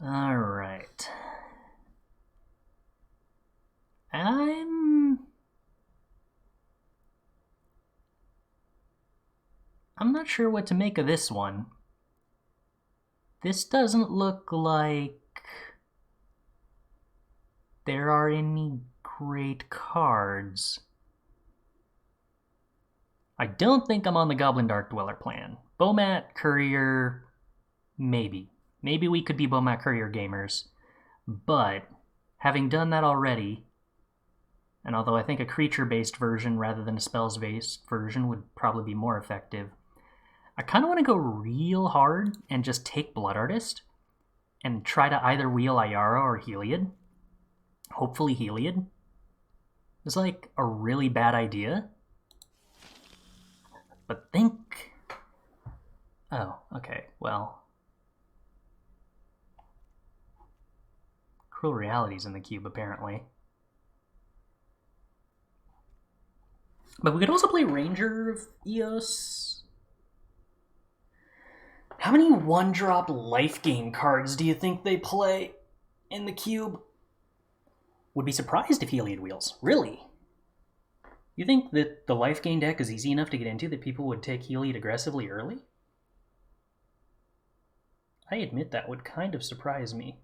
Alright. I'm not sure what to make of this one. This doesn't look like there are any great cards. I don't think I'm on the Goblin Dark Dweller plan. Bomat, Courier, maybe. Maybe we could be Bomat Courier gamers. But, having done that already, and although I think a creature-based version rather than a spells-based version would probably be more effective, I kind of want to go real hard and just take Blood Artist and try to either wheel Ayara or Heliod. Hopefully Heliod. It's like a really bad idea. But think... Oh, okay, well... Cruel Reality's in the cube, apparently. But we could also play Ranger of Eos. How many one-drop life gain cards do you think they play in the cube? Would be surprised if Heliod wheels. Really? You think that the life gain deck is easy enough to get into that people would take Heliod aggressively early? I admit that would kind of surprise me,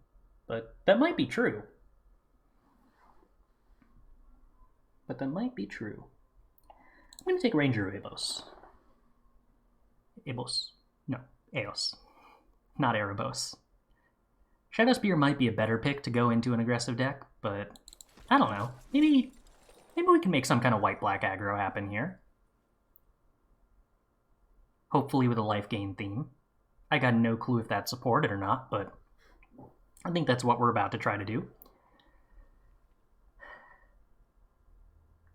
but that might be true. I'm going to take Ranger of Eos. No, Eos. Not Erebos. Shadowspear might be a better pick to go into an aggressive deck, but I don't know. Maybe we can make some kind of white-black aggro happen here. Hopefully with a life gain theme. I got no clue if that's supported or not, but I think that's what we're about to try to do.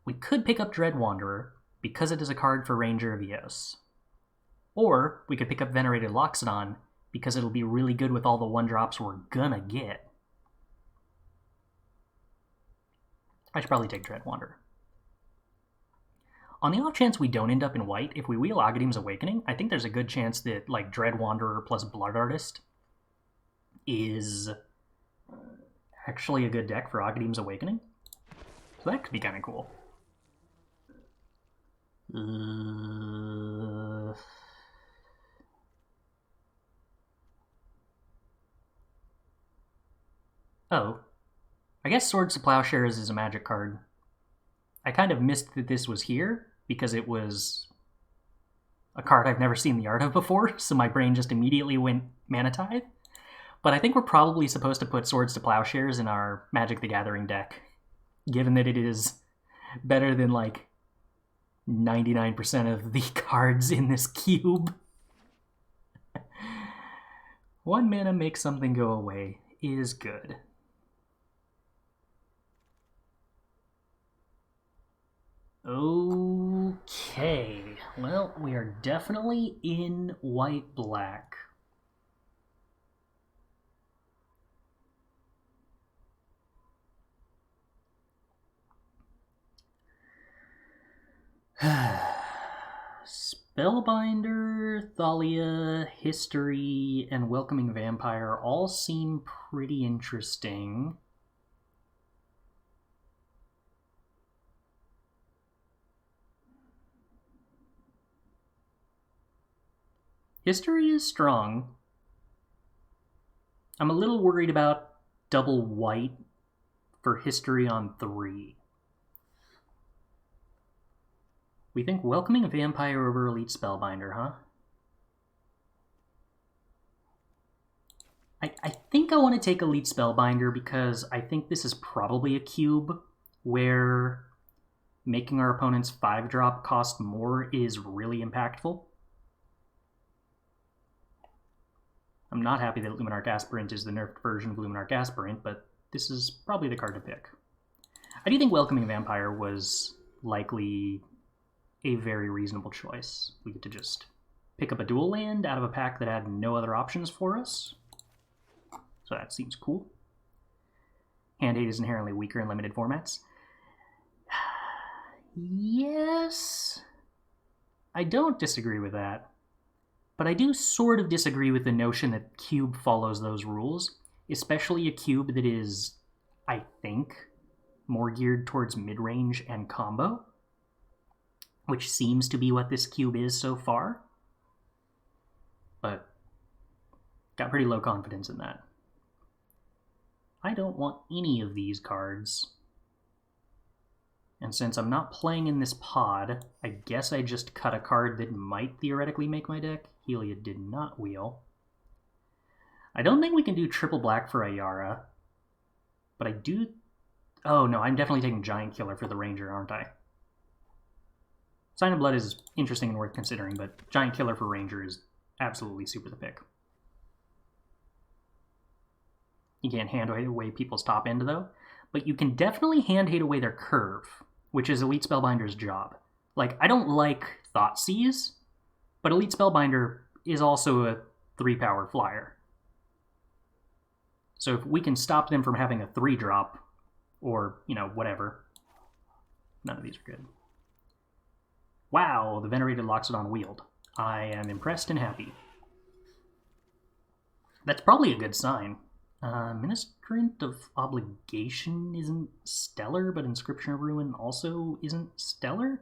We could pick up Dread Wanderer because it is a card for Ranger of Eos. Or we could pick up Venerated Loxodon because it'll be really good with all the one-drops we're gonna get. I should probably take Dread Wanderer. On the off chance we don't end up in white, if we wheel Agadeem's Awakening, I think there's a good chance that like Dread Wanderer plus Blood Artist is actually a good deck for Agadeem's Awakening. So that could be kind of cool. Oh. I guess Swords to Plowshares is a magic card. I kind of missed that this was here because it was a card I've never seen the art of before, so my brain just immediately went Mana Tithe. But I think we're probably supposed to put Swords to Plowshares in our Magic the Gathering deck, given that it is better than like 99% of the cards in this cube. 1 mana makes something go away is good. Okay, well, we are definitely in white-black. Spellbinder, Thalia, History, and Welcoming Vampire all seem pretty interesting. History is strong. I'm a little worried about double white for History on 3. We think Welcoming a Vampire over Elite Spellbinder, huh? I think I want to take Elite Spellbinder because I think this is probably a cube where making our opponent's 5-drop cost more is really impactful. I'm not happy that Luminarch Aspirant is the nerfed version of Luminarch Aspirant, but this is probably the card to pick. I do think Welcoming Vampire was likely a very reasonable choice. We get to just pick up a dual land out of a pack that had no other options for us. So that seems cool. Hand hate is inherently weaker in limited formats. Yes, I don't disagree with that. But I do sort of disagree with the notion that Cube follows those rules. especially a cube that is, I think, more geared towards mid-range and combo, which seems to be what this cube is so far. But got pretty low confidence in that. I don't want any of these cards. And since I'm not playing in this pod, I guess I just cut a card that might theoretically make my deck. Helia did not wheel. I don't think we can do triple black for Ayara, but I do... Oh no, I'm definitely taking Giant Killer for the Ranger, aren't I? Sign of Blood is interesting and worth considering, but Giant Killer for Ranger is absolutely super the pick. You can't hand away people's top end, though, but you can definitely hand hate away their curve, which is Elite Spellbinder's job. Like, I don't like Thoughtseize, but Elite Spellbinder is also a 3-power flyer. So if we can stop them from having a 3-drop, or, you know, whatever. None of these are good. Wow, the Venerated Loxodon wheeled. I am impressed and happy. That's probably a good sign. Ministrant of Obligation isn't stellar, but Inscription of Ruin also isn't stellar?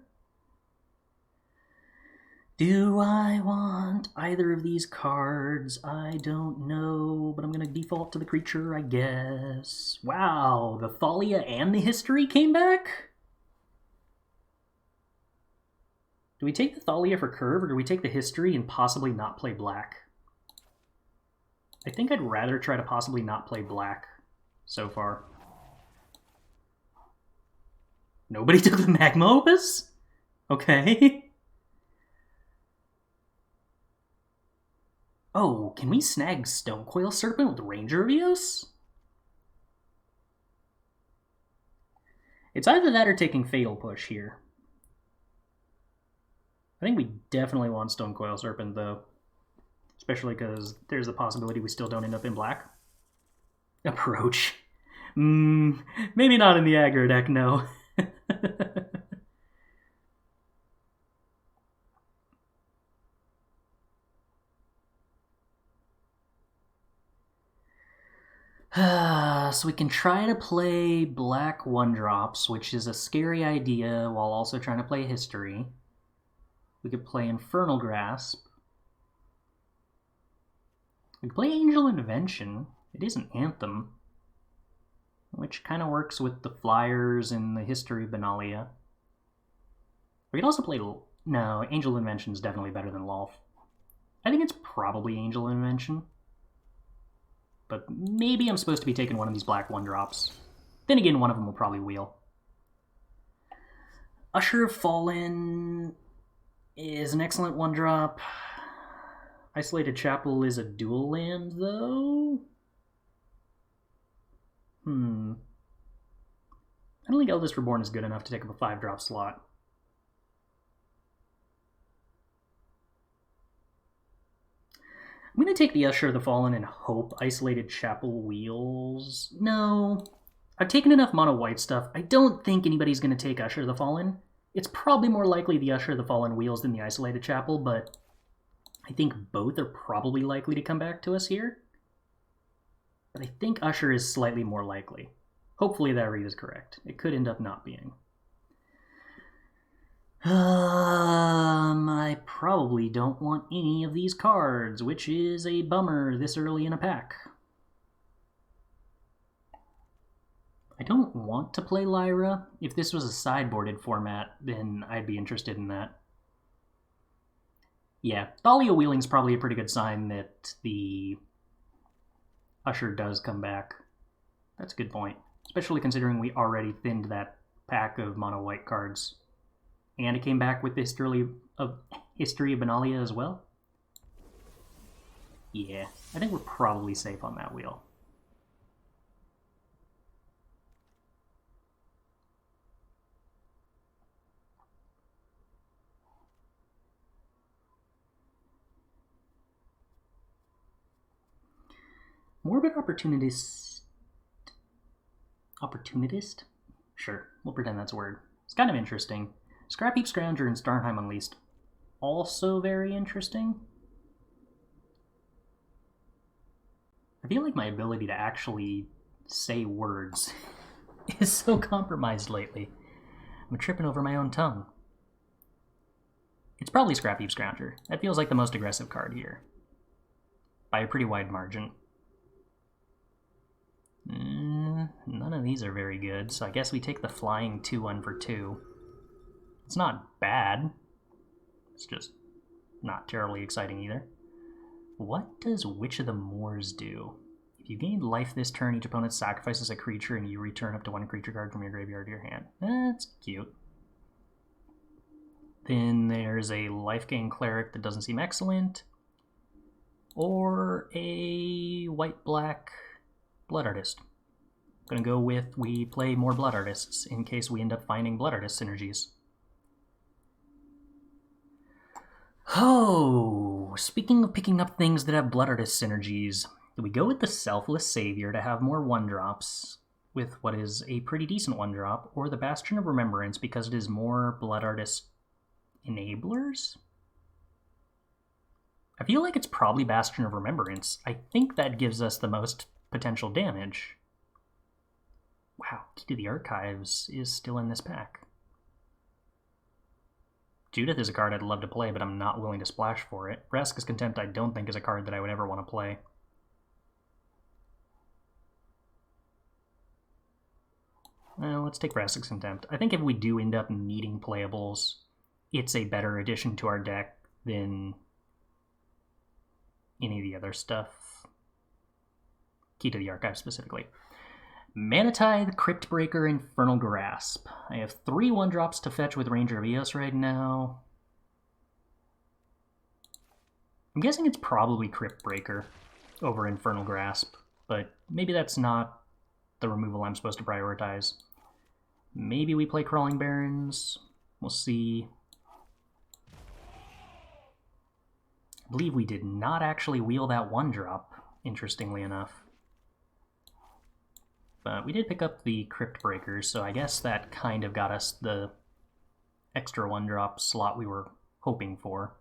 Do I want either of these cards? I don't know, but I'm going to default to the creature, I guess. Wow, the Thalia and the History came back? Do we take the Thalia for curve, or do we take the History and possibly not play black? I think I'd rather try to possibly not play black so far. Nobody took the Magma Opus? Okay. Oh, can we snag Stonecoil Serpent with Ranger of Eos? It's either that or taking Fatal Push here. I think we definitely want Stonecoil Serpent, though. Especially because there's the possibility we still don't end up in black. Approach. Maybe not in the aggro deck, no. So we can try to play black 1-drops, which is a scary idea, while also trying to play History. We could play Infernal Grasp. We could play Angel Invention. It is an Anthem, which kind of works with the Flyers and the History of Benalia. We could also play... No, Angel Invention is definitely better than Lolth. I think it's probably Angel Invention. But maybe I'm supposed to be taking one of these black 1-drops. Then again, one of them will probably wheel. Usher of Fallen is an excellent 1-drop. Isolated Chapel is a dual land, though? I don't think Eldest Reborn is good enough to take up a 5-drop slot. I'm going to take the Usher of the Fallen and hope Isolated Chapel wheels. No. I've taken enough mono white stuff. I don't think anybody's going to take Usher of the Fallen. It's probably more likely the Usher of the Fallen wheels than the Isolated Chapel, but I think both are probably likely to come back to us here. But I think Usher is slightly more likely. Hopefully that read is correct. It could end up not being. I probably don't want any of these cards, which is a bummer this early in a pack. I don't want to play Lyra. If this was a sideboarded format, then I'd be interested in that. Yeah, Thalia wheeling's probably a pretty good sign that the Usher does come back. That's a good point, especially considering we already thinned that pack of mono white cards. And it came back with the History of Benalia as well. Yeah, I think we're probably safe on that wheel. Morbid Opportunist? Opportunist? Sure, we'll pretend that's a word. It's kind of interesting. Scrap Heap Scrounger and Starnheim Unleashed. Also very interesting. I feel like my ability to actually say words is so compromised lately. I'm tripping over my own tongue. It's probably Scrap Heap Scrounger. That feels like the most aggressive card here. By a pretty wide margin. None of these are very good, so I guess we take the flying 2-1 for 2. It's not bad. It's just not terribly exciting either. What does Witch of the Moors do? If you gain life this turn, each opponent sacrifices a creature and you return up to 1 creature card from your graveyard to your hand. That's cute. Then there's a life gain cleric that doesn't seem excellent. Or a white-black Blood Artist. I'm gonna go with we play more Blood Artists in case we end up finding Blood Artist synergies. Oh, speaking of picking up things that have Blood Artist synergies, we go with the Selfless Savior to have more 1-drops with what is a pretty decent 1-drop, or the Bastion of Remembrance because it is more Blood Artist enablers? I feel like it's probably Bastion of Remembrance. I think that gives us the most potential damage. Wow, Key to the Archives is still in this pack. Judith is a card I'd love to play, but I'm not willing to splash for it. Vraska's Contempt I don't think is a card that I would ever want to play. Well, let's take Vraska's Contempt. I think if we do end up needing playables, it's a better addition to our deck than any of the other stuff. Key to the Archive specifically. Mana Tithe, Cryptbreaker, Infernal Grasp. I have 3 1-drops to fetch with Ranger of Eos right now. I'm guessing it's probably Cryptbreaker over Infernal Grasp, but maybe that's not the removal I'm supposed to prioritize. Maybe we play Crawling Barrens. We'll see. I believe we did not actually wheel that 1-drop, interestingly enough. But we did pick up the Crypt Breakers, so I guess that kind of got us the extra 1-drop slot we were hoping for.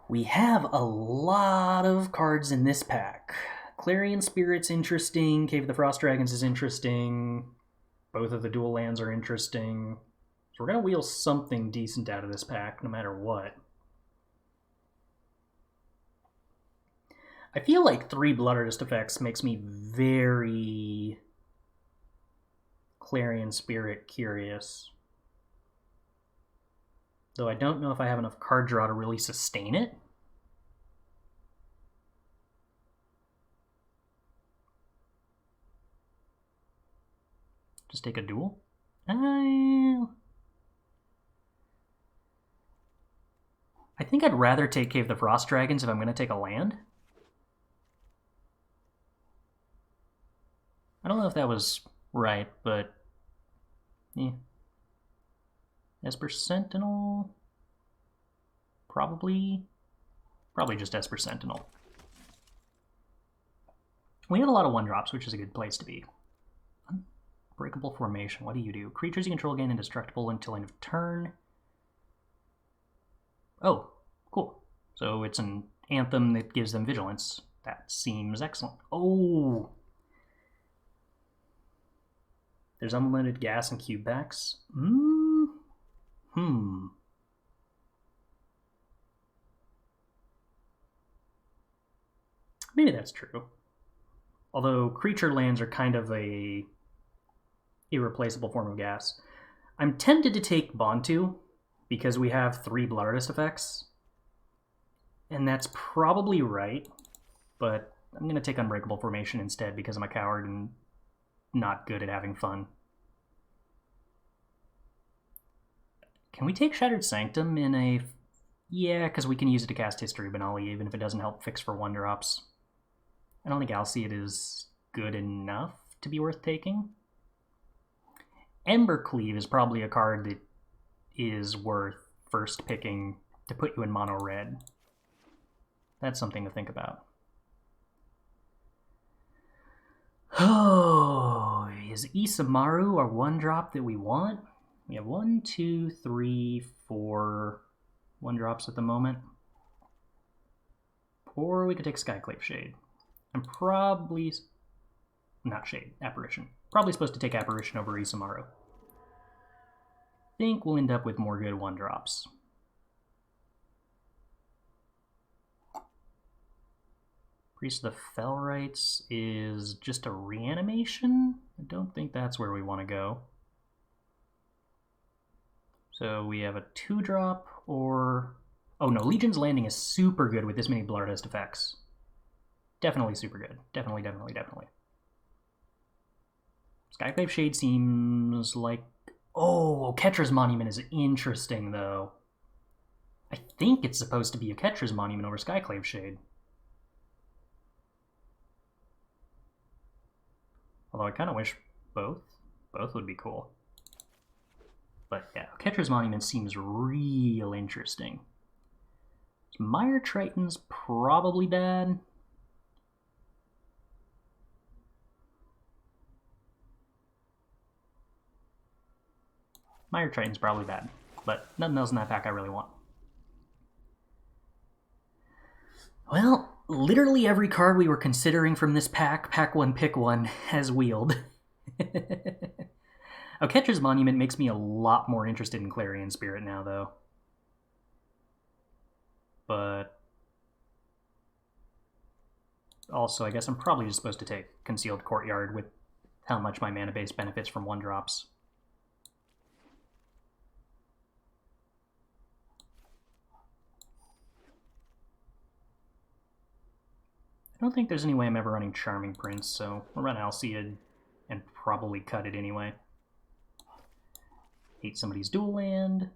We have a lot of cards in this pack. Clarion Spirit's interesting, Cave of the Frost Dragons is interesting, both of the dual lands are interesting. So we're going to wheel something decent out of this pack, no matter what. I feel like 3 Blood Artist effects makes me very Clarion Spirit curious. Though I don't know if I have enough card draw to really sustain it. Just take a duel? I think I'd rather take Cave of the Frost Dragons if I'm going to take a land. I don't know if that was right, but yeah. Esper Sentinel? Probably just Esper Sentinel. We have a lot of 1-drops, which is a good place to be. Unbreakable Formation, what do you do? Creatures you control gain indestructible until end of turn. Oh, cool. So it's an Anthem that gives them Vigilance. That seems excellent. Oh! There's unlimited gas and cube backs. Maybe that's true. Although creature lands are kind of a irreplaceable form of gas. I'm tempted to take Bontu because we have 3 Blood Artist effects. And that's probably right, but I'm going to take Unbreakable Formation instead because I'm a coward and not good at having fun. Can we take Shattered Sanctum in a... Yeah, because we can use it to cast History Benali even if it doesn't help fix for 1-drops. I don't think Alseid is good enough to be worth taking. Embercleave is probably a card that is worth first picking to put you in mono red. That's something to think about. Oh, is Isamaru our 1-drop that we want? We have 1, 2, 3, 4 1-drops at the moment. Or we could take Skyclave Shade. I'm probably... Not Shade, Apparition. Probably supposed to take Apparition over Isamaru. Think we'll end up with more good 1-drops. Priest of the Fell Rites is just a reanimation? I don't think that's where we want to go. So we have a 2-drop or... Oh no, Legion's Landing is super good with this many Bloodlust effects. Definitely super good. Definitely. Skyclave Shade seems like... Oh, Ketra's Monument is interesting, though. I think it's supposed to be a Ketra's Monument over Skyclave Shade. Although I kind of wish both. Both would be cool. But yeah, Ketra's Monument seems real interesting. Mire Triton's probably bad. Mire Triton's probably bad, but nothing else in that pack I really want. Well, literally every card we were considering from this pack, pack one, pick one, has wheeled. Ketra's Monument makes me a lot more interested in Clarion Spirit now, though. But also, I guess I'm probably just supposed to take Concealed Courtyard with how much my mana base benefits from 1-drops. I don't think there's any way I'm ever running Charming Prince, so we'll run Alseid and probably cut it anyway. Hate somebody's dual land.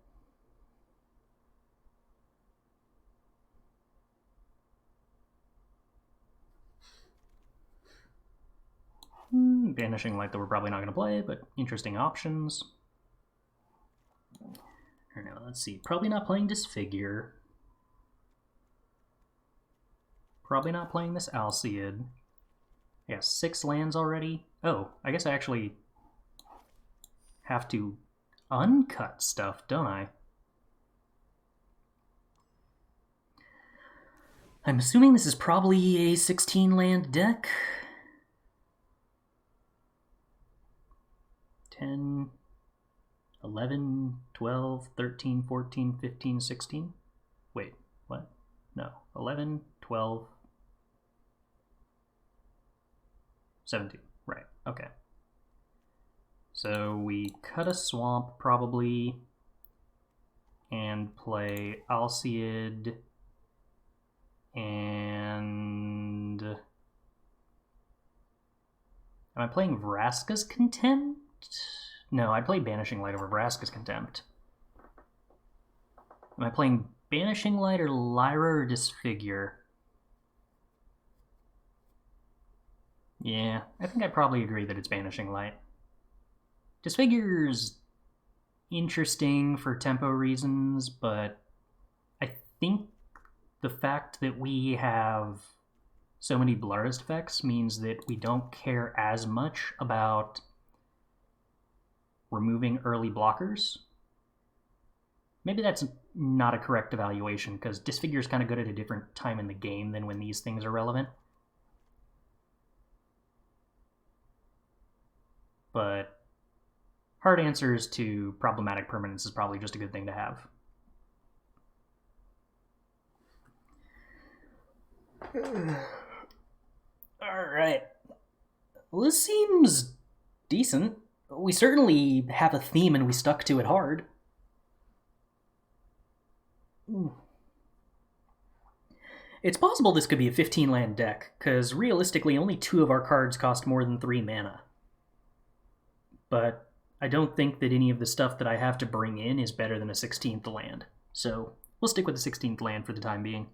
Banishing Light that we're probably not going to play, but interesting options. I don't know, let's see. Probably not playing Disfigure. Probably not playing this Alseid. Yeah, 6 lands already. Oh, I guess I actually have to uncut stuff, don't I? I'm assuming this is probably a 16-land deck. 10, 11, 12, 13, 14, 15, 16. Wait, what? No, 11, 12, 17. Right, okay. So we cut a swamp, probably, and play Alseid, and... Am I playing Vraska's Contempt? No, I'd play Banishing Light over Vraska's Contempt. Am I playing Banishing Light or Lyra or Disfigure? Yeah, I think I'd probably agree that it's Banishing Light. Disfigure's interesting for tempo reasons, but I think the fact that we have so many Bloodlust effects means that we don't care as much about removing early blockers. Maybe that's not a correct evaluation, because Disfigure's kind of good at a different time in the game than when these things are relevant. But hard answers to problematic permanence is probably just a good thing to have. Alright. Well, this seems decent. We certainly have a theme and we stuck to it hard. It's possible this could be a 15-land deck, because realistically only 2 of our cards cost more than 3 mana. But I don't think that any of the stuff that I have to bring in is better than a 16th land. So we'll stick with the 16th land for the time being.